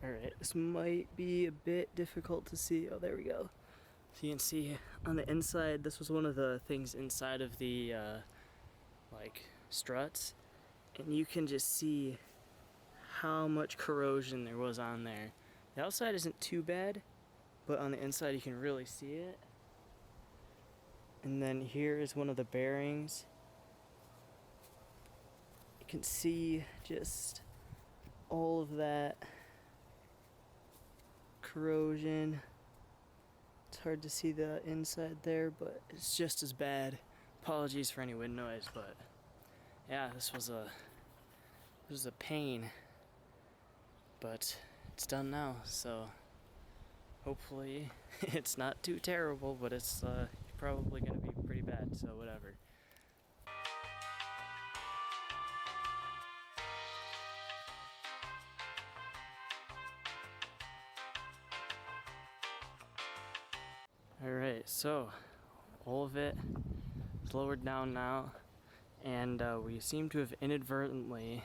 Alright, this might be a bit difficult to see. Oh, there we go. So you can see on the inside, this was one of the things inside of the like struts, and you can just see how much corrosion there was on there. The outside isn't too bad, but on the inside you can really see it. And then here is one of the bearings. You can see just all of that corrosion. It's hard to see the inside there, but it's just as bad. Apologies for any wind noise, but yeah, this was a pain. But it's done now, so hopefully it's not too terrible, but it's probably gonna be pretty bad, so whatever. Alright, so all of it is lowered down now, and we seem to have inadvertently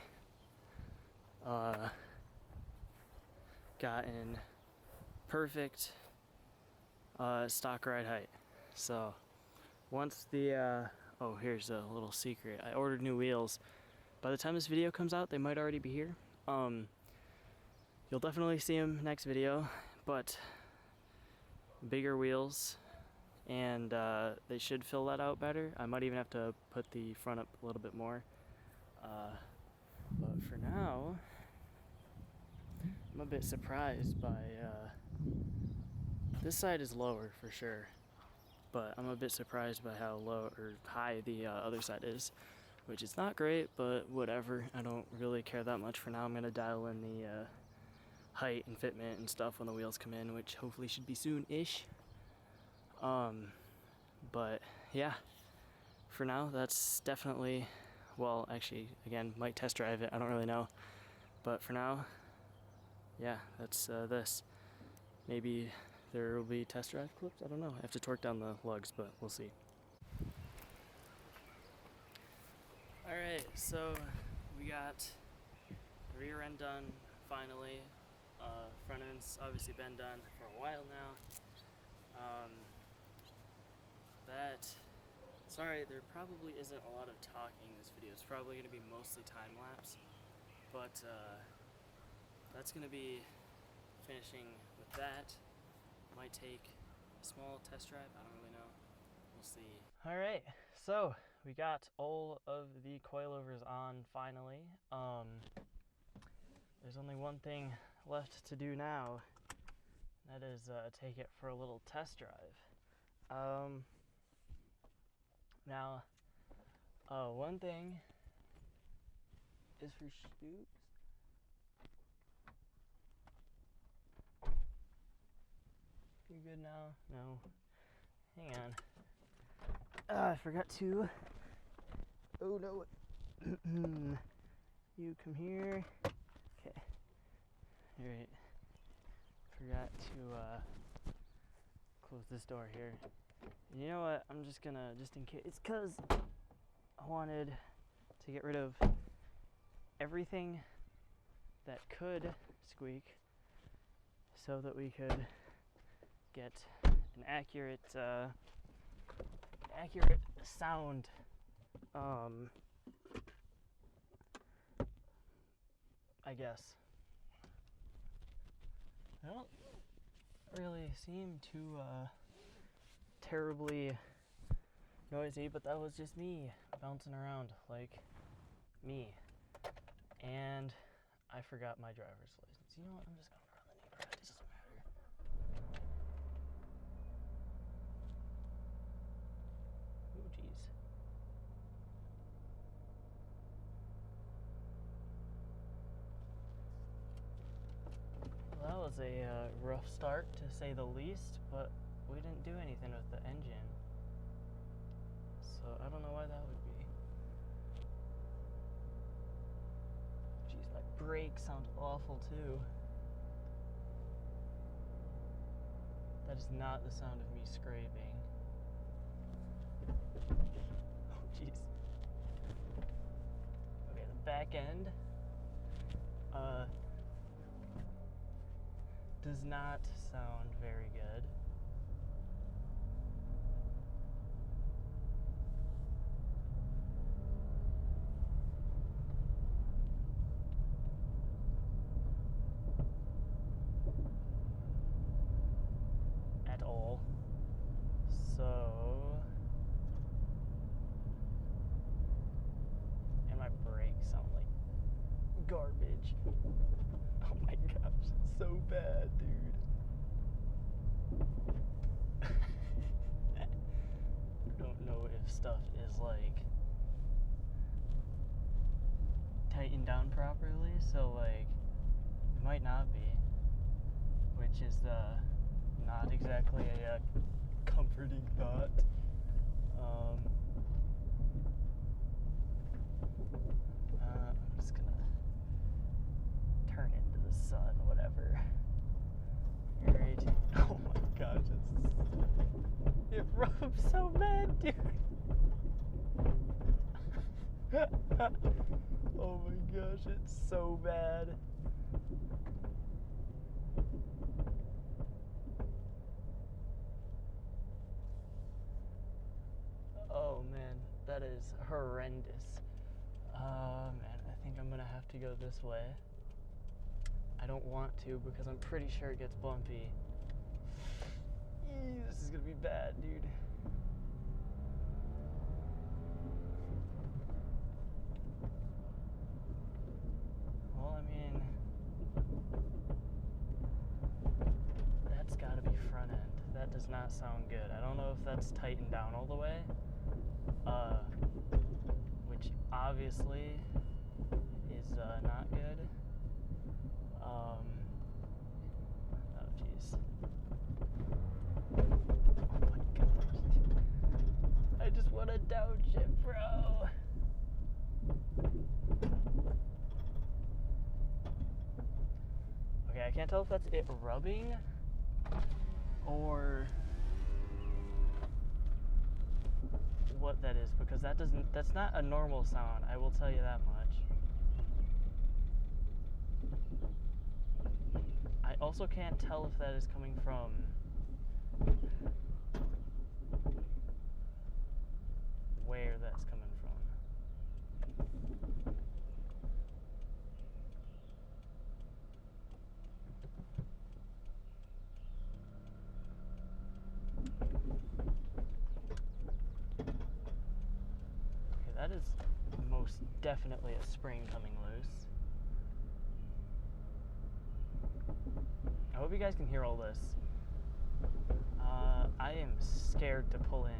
gotten perfect stock ride height. So once the oh, here's a little secret. I ordered new wheels. By the time this video comes out, they might already be here. You'll definitely see them next video, but bigger wheels, and they should fill that out better. I might even have to put the front up a little bit more, but for now I'm a bit surprised by this side is lower for sure, but I'm a bit surprised by how low or high the other side is, which is not great, but whatever. I don't really care that much for now. I'm gonna dial in the height and fitment and stuff when the wheels come in, which hopefully should be soon-ish. But yeah, for now that's definitely, well, actually, again, might test drive it, I don't really know, but for now, yeah, that's this. Maybe there will be test drive clips, I don't know. I have to torque down the lugs, but we'll see. Alright, so we got the rear end done finally. Front end's obviously been done for a while now. Sorry, there probably isn't a lot of talking in this video. It's probably going to be mostly time-lapse, but that's going to be finishing with that. Might take a small test drive, I don't really know. We'll see. Alright, so we got all of the coilovers on finally. There's only one thing left to do now, and that is take it for a little test drive. Now, one thing is for Stoops. You good now? No. Hang on. I forgot to. Oh no. You come here. Okay. Alright. Forgot to close this door here. You know what? I'm just gonna, just in case, it's because I wanted to get rid of everything that could squeak so that we could get an accurate sound I guess. I don't really seem too terribly noisy, but that was just me bouncing around like me. And I forgot my driver's license. You know what? I'm just going around the neighborhood. It doesn't matter. Oh, jeez. Well, that was a rough start, to say the least, but we didn't do anything with the engine. So I don't know why that would be. Jeez, my brakes sound awful too. That is not the sound of me scraping. Oh, jeez. Okay, the back end. does not sound very good. At all. So, and my brakes sound like garbage. Oh my gosh, it's so bad, dude. I don't know if stuff is like tightened down properly, so like it might not be, which is not exactly a comforting thought. I'm just gonna turn into the sun, whatever. Alright. Oh my gosh, it rubs so bad, dude. Oh my gosh, it's so bad. Oh man, that is horrendous. Man, I think I'm gonna have to go this way. I don't want to because I'm pretty sure it gets bumpy. Eee, this is gonna be bad, dude. Well, I mean, that's gotta be front end. That does not sound good. I don't know if that's tightened down all the way. Which obviously is not good. Oh jeez. Oh my gosh. I just want to douche it, bro. Okay, I can't tell if that's it rubbing or what that is, because that's not a normal sound, I will tell you that much. I also can't tell if that is coming from where that's coming from. Okay, that is most definitely a spring coming loose. I hope you guys can hear all this. I am scared to pull in.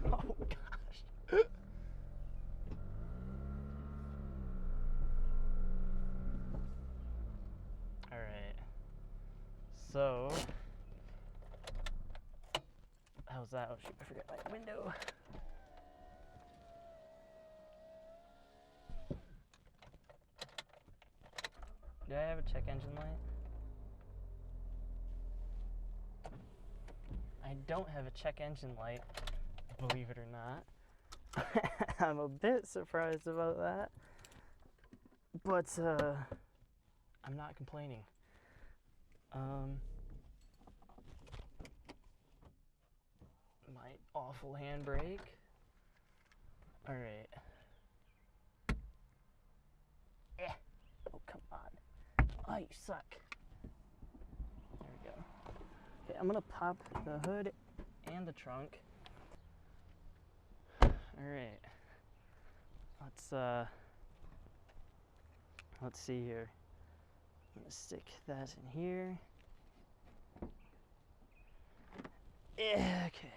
Oh gosh. Alright. So, how's that? Oh shoot, I forgot my window. Do I have a check engine light? I don't have a check engine light, believe it or not. I'm a bit surprised about that, but I'm not complaining. My awful handbrake. All right. Oh, come on. Oh, you suck. There we go. Okay, I'm gonna pop the hood and the trunk. All right. Let's see here. I'm gonna stick that in here. Okay.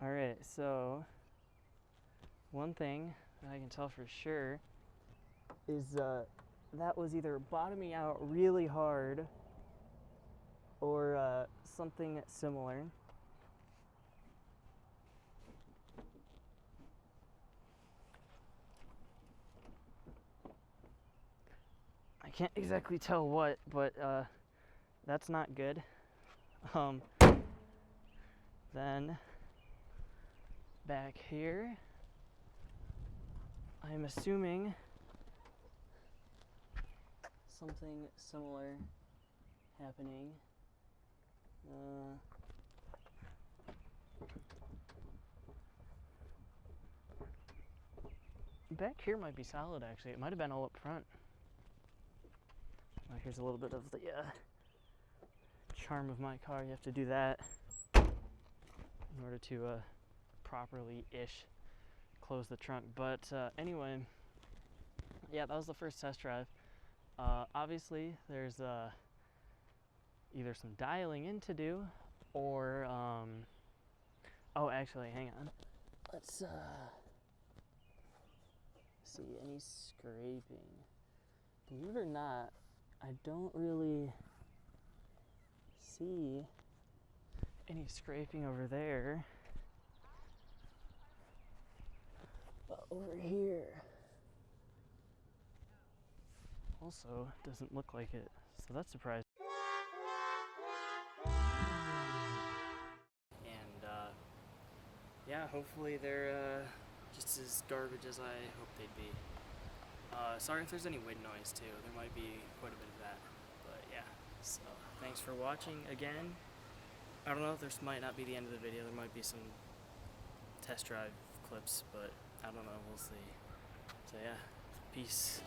All right, so one thing that I can tell for sure is that was either bottoming out really hard or something similar. I can't exactly tell what, but that's not good. Then back here, I'm assuming something similar happening. Back here might be solid actually. It might have been all up front. Here's a little bit of the charm of my car. You have to do that in order to properly-ish close the trunk. But anyway, yeah, that was the first test drive. Obviously, there's either some dialing in to do, or oh, actually, hang on. Let's see any scraping. Believe it or not, I don't really see any scraping over there. But over here also doesn't look like it, so that's surprising. And yeah, hopefully they're just as garbage as I hoped they'd be. Sorry if there's any wind noise too. There might be quite a bit of that, but yeah. So thanks for watching again. I don't know, this might not be the end of the video. There might be some test drive clips, but I don't know, we'll see. So yeah, peace.